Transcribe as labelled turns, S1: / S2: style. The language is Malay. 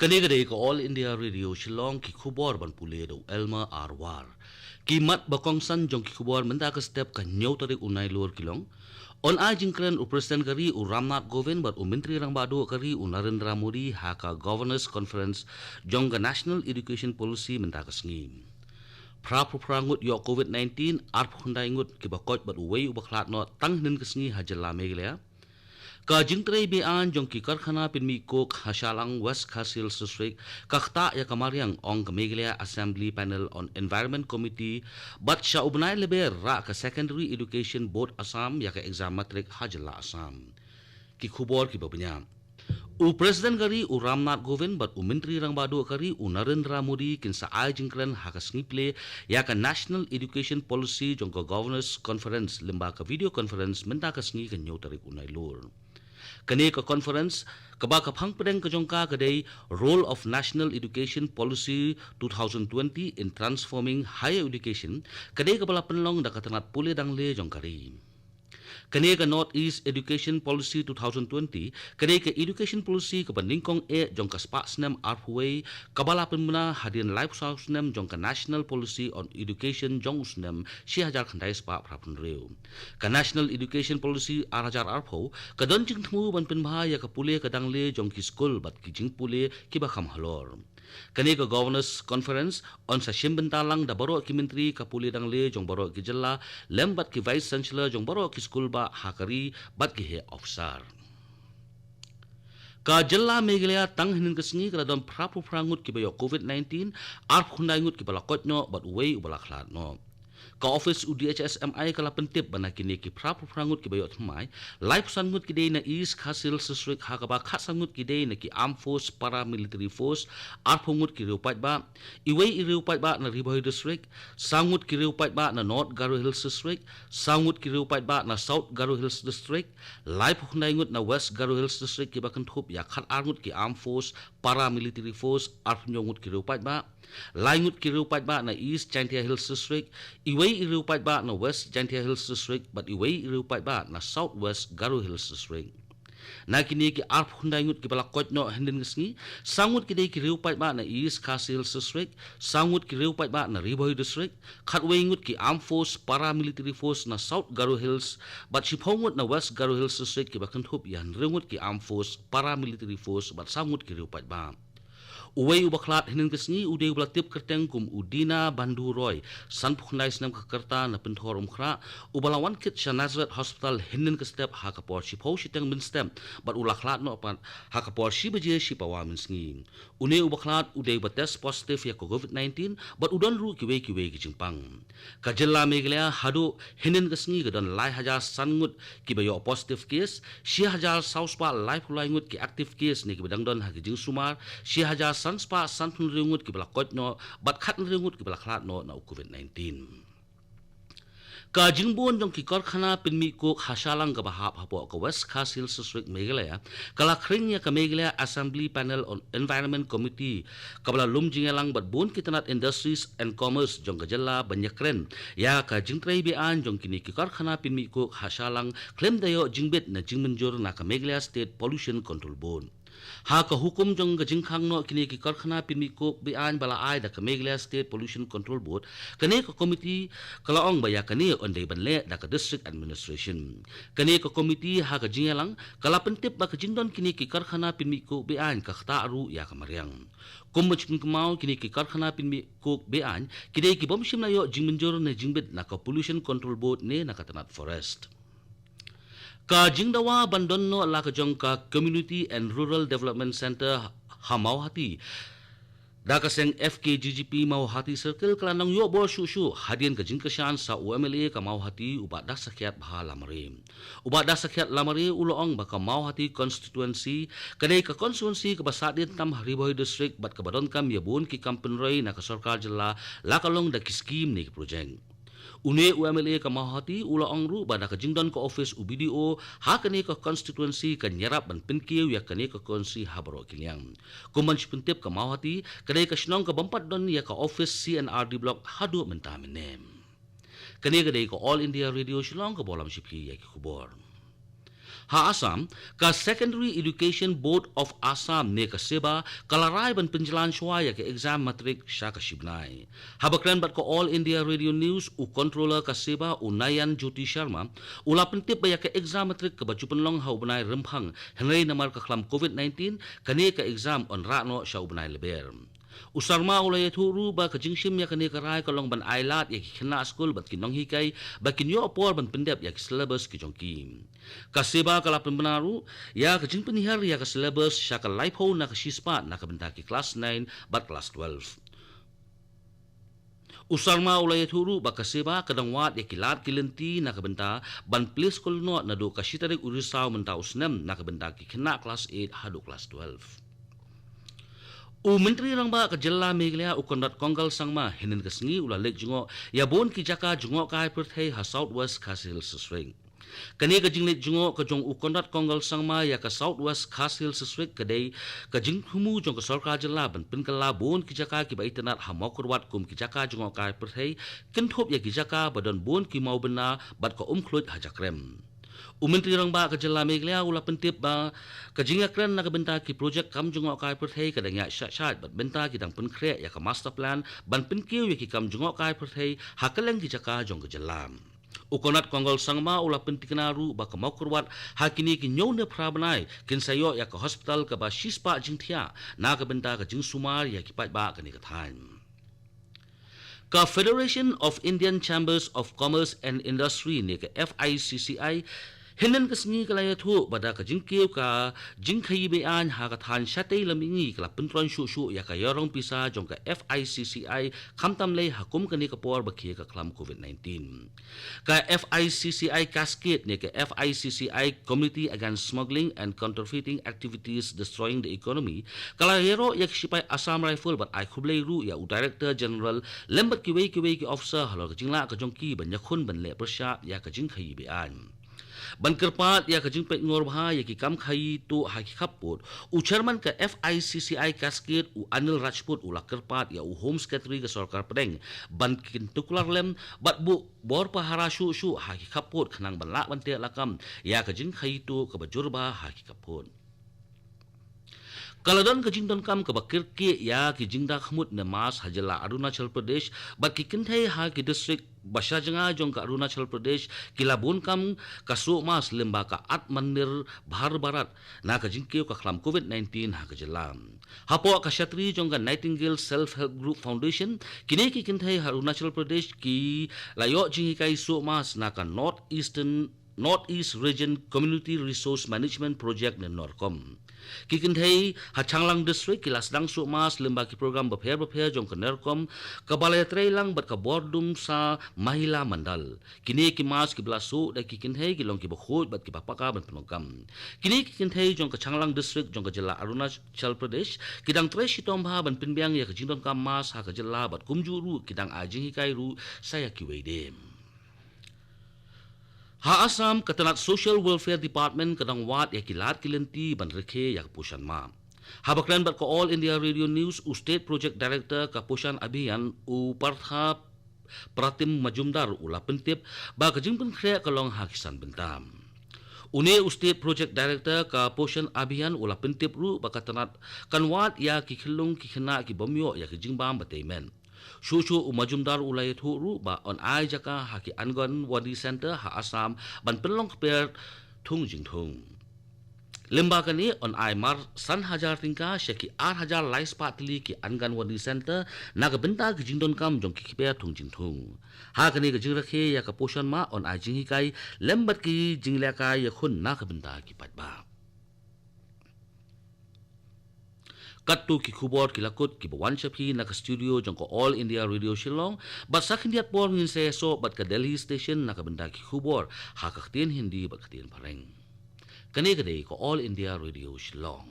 S1: Kanegade ko All India Radio Shillong ki khubor ban pule do Elma Arwar. Ki mat bakong san jong ki khubor menda ka step ka nyau tari unai lor kilong. On a jingkran u President kari u Ramnath Kovind bat u Menteri Rang Badu kari u Narendra Modi haka Governors Conference jong ka National Education Policy menda ka sngim. Pra-prangut yo COVID-19 arp hundai ngut ki bakot bat u wei u baklat no tang nen ka sngi hajala meglea. Ka jingtray bean jong ki karkhana pinmi kok hasalang West Khasil District kakta ya kamariang ong Meghalaya Assembly Panel on Environment Committee bat sya ubnai lebe ra ka Secondary Education Board Assam ya ka exam matric hajala Assam ki khubor ki babnya u President kari u Ramnath Kovind bat u Menteri Rang Badu kari u Narendra Modi kin sa ai jingkran hakas ngiple ya ka National Education Policy jong ka Governors Conference lemba ka video conference menta ka sngi ka nyotarik unai lur kani ka conference kaba ka phang pedeng ka jongka kadai role of national education policy 2020 in transforming higher education kadai ka bala penlong da katangat pule dangle jongkari kani ka North East Education Policy 2020 kani ka education policy ka bandingkong jongka spa snem arpway kabala penmuna hadian life source snem jongka national policy on education jong snem 6000 khandai spa prapun reu ka national education policy 8000 arpho ka don jing thmu ban penbha ya ka pule ka dangle jongki school bat ki jing pule ki ba kham halor kani ka Governors Conference on sa shimbentalang da baro ki menteri ka pule dangle jong baro ki jilla lembat ki vice chancellor jong baro ki school ba hakari bat ki he officer ka jilla Meghalaya tang hinin kasngi kada don prapu prangut ki bayo COVID-19 arp hundai ngut ki bala kotno bat wei ubala khlat no ka office UDHS MI kala pentip bana kini ki prapu prangut ki bayo thmai life sangut ki dei na East Khasil District hakaba khasangut ki dei na ki Armed Force Paramilitary Force arphungut ki reupat ba iwei reupat ba na Riboy District sangut ki reupat ba na North Garo Hills District sangut ki reupat ba na South Garo Hills District life hunai ngut na West Garo Hills District ki bakan thup ya khat arngut ki Armed Force Paramilitary Force arphungut ki reupat ba laingut ki reupat ba na East Chantia Hills District iwei reupat ba na West Chantia Hills District but iwei reupat ba na South West Garo Hills District na kini ki arp hundai ngut ki bala kotno hendin ngi sangut ki dei ki reupat ba na East Khasil District sangut ki reupat ba na Riboy District khatwei ngut ki Armed Force Paramilitary Force na South Garo Hills but siphongut na West Garo Hills District ki bakan thup yan rengut ki Armed Force Paramilitary Force but sangut ki reupat ba uwei ubaklat hinin kesni udei ublatip kerteng kum udina Bandu Roy san pukhnai snam kakarta na penthor umkhra ubalawan kit Nazareth Hospital hinin kestep hakapor shipho shiteng min stem but ulaklat no pan hakapor shibaje shipawa min sngi une ubaklat udei bates positive ya COVID-19 but udon ru kiwe ki jingpang ka jilla Meghalaya hadu hinin kesni gadon lai haja sangut ki bayo positive case 6000 sauspa live laingut ki active case ni ki badang don ha ki jing sumar 6000 sanspa santun ringut ki bala kotno bat khat ringut ki bala khlat no na COVID-19 ka jingbon jong ki karkhana pinmi ko hasalang ka bahap hapo ka West Khasil District Meghalaya kala khring ya ka Meghalaya Assembly Panel on Environment Committee kabala lumjingelang bat bon kitanat Industries and Commerce jong ka jalla banyakren ya ka jingtrai bean jong kini ki karkhana pinmi ko hasalang claim dayo jingbet na jingmenjor na ka Meghalaya State Pollution Control Board ha ka hukum jong ka jingkhang no kini ki karkhana pinmi ko bean bala ai da ka Meghalaya State Pollution Control Board kani ka committee kalaong baya kani on day banle da ka district administration kani ka committee ha ka jingalang kala pentip ba ka jingdon kini ki karkhana pinmi ko bean ka khata aru ya ka maryang kumach kumau kini ki karkhana pinmi ko bean kidai ki bomshim na yo jingmenjor na jingbet na ka Pollution Control Board ne na katanat forest ka jingdawa bandonno la ka jong ka Community and Rural Development Center Hamauhati da ka seng FKGGP Mauhati Circle kalanang yo bor shu hadian ka jingkasyan sa UMLA ka Mauhati ubat da sakyat bha lamare ubat da sakyat lamare uloong ba ka Mauhati constituency kadai ka constituency ka basadin tam Riboy District bat ka badon kam yabun ki kampenroy na ka sarkar jilla la kalong da ki scheme ni ki project une UMLA ka Mauhati ulaong ru bada ka jingdon ka office UBDO ha kani ka constituency ka nyarap ban pinkiw ya kani ka konsi habaro kilyang kuman sipentip ka Mauhati kadai ka sinong ka bampat don ya ka office CNRD block hadu mentaminem kani kadai ka All India Radio Shillong ka bolam sipi ya ki kubor Ha Assam ka Secondary Education Board of Assam ne ka seba kalarai ban penjalan suaya ke exam matrik sya ka sibnai. Habakran bat ko All India Radio News u controller ka seba u Nayan Jyoti Sharma ula pentip baya ke exam matrik ke baju penlong hau benai rempang henrei namar ka klam COVID-19 kane ka exam on rakno sya u benai leber. Usarma ulay turu ba kajingsim ya kani karai kalong ban ailat ya kina school bat kinong hikai ba kinyo apor ban pendep ya syllabus ki jongki. Kasiba kala pembenaru ya kajing penihar ya ka syllabus sya ka laipo na ka sispa na ka benta ki class 9 bat class 12. Usarma ulay turu ba kasiba kadang wat ya kilat kilenti na ka benta ban place kolno na do ka sitarik urisau menta usnem na ka benta ki kina class 8 hadu class 12. Menteri rang ba ka jella Meghalaya ukondat konggal sangma hinin kasngi ula lek jungo ya bon ki jaka jungo kai perthei ha southwest Khasil Seswing. Kani ka jinglet jungo ka jong ukondat konggal sangma ya ka southwest Khasil Seswing kadai ka jing humu jong ka sarkar jella ban pinkala bon ki jaka ki ba itanat ha mokurwat kum ki jaka jungo kai perthei kinthop ya ki jaka badon bon ki mau bena bat ka khlut ha jakrem. Menteri rang ba ka jella Meghalaya ula pentip ba ka jingakran na ka benta ki project kam jungo kai perthei ka dangya shat bat benta ki dang penkre ya ka master plan ban penkiu ya ki kam jungo kai perthei hakaleng ki jaka jong ka jellam. Ukonat kongol sangma ula pentiknaru ba ka mokurwat hakini ki nyone prabanai kin sayo ya ka hospital ka ba shispa jingthia na ka benta ka jing sumar ya ki pat ba ka ni ka thain. Ka Federation of Indian Chambers of Commerce and Industry ni ka FICCI hinan kasngi kalaya thu bada ka jingkiu ka jingkhai bean ha ka than shatei lamingi kala pentron shu ya ka yorong pisa jong ka FICCI khamtam lei hakum kani ka por bakhi ka klam COVID-19 ka FICCI cascade ni ka FICCI Committee Against Smuggling and Counterfeiting Activities Destroying the Economy kala hero yak sipai Assam Rifle bat ai khublei ru ya u Director General lembat ki officer halor ka jingla ka jongki ban yakhun ban le persha ya ka jingkhai bean ban kerpat ya ka jingpet ngor bha ya ki kam khai tu ha ki khaput u chairman ka FICCI cascade u Anil Rajput u la kerpat ya u home secretary ka sarkar pedeng ban kin tuklar lem bat bu bor pahara shu ha ki khaput khanang ban la ban te lakam ya ka jing khai tu ka bajur ba ha ki khaput Kaladon ka jingdon kam ka bakir ki ya ki jingda khmut ne mas hajala Arunachal Pradesh bat ki kinthai ha ki district basha janga jong ka Arunachal Pradesh kilabun kam kasu mas lemba ka at mandir bhar barat na ka jingkeu ka khlam COVID-19 ha ka jalam hapo ka shatri jong ka Nightingale Self Help Group Foundation kine ki kinthai Arunachal Pradesh ki layo jingi kai su mas na ka Northeast Region Community Resource Management Project ne Norcom Kikinthei Hachanglang District kilasdang su mas lemba ki program bapher jong ka Norcom kabalay lang bat ka bordum sa Mahila Mandal kini ki mas ki blasu da kikinthei ki long ki bakhut bat ki papaka ban penogam kini kikinthei jong ka Changlang District jong ka jilla Arunachal Pradesh kidang tre sitom ba ban pinbyang ya ka jingdon kam mas ha ka jilla bat kumjuru kidang ajing hikai ru saya ki weidem Ha Assam katanat Social Welfare Department kadang wat ya kilat kilenti ban rekhe ya pushan ma. Habakran bat ko All India Radio News u State Project Director ka pushan abhiyan u Partha Pratim Majumdar ula pentip ba ka jingpen khre kalong hakisan bentam. Une u State Project Director ka pushan abhiyan ula pentip ru ba katanat kanwat ya ki khilung ki khna ki bomyo ya ki jingbam bataimen. Shushu umajumdar ulay thuru ba on ai jaka haki Angon Wadi Center ha Assam ban penlong per thung jing thung lemba kani on ai mar san hajar tingka shaki 8000 lais patli ki Angon Wadi Center naga benta ki jingdon kam jong ki per thung jing thung ha kani ka jing rakhe ya ka poshan ma on ai jing hikai lembat ki jingla ka ya khun na ka benta ki patba Katu ki khubor ki lakut ki bawan shapi na ka studio jong ko All India Radio Shillong bat sakin diat por ngin se so bat ka Delhi station na ka benda ki khubor ha ka tin hindi bat ka tin pareng kane ko All India Radio Shillong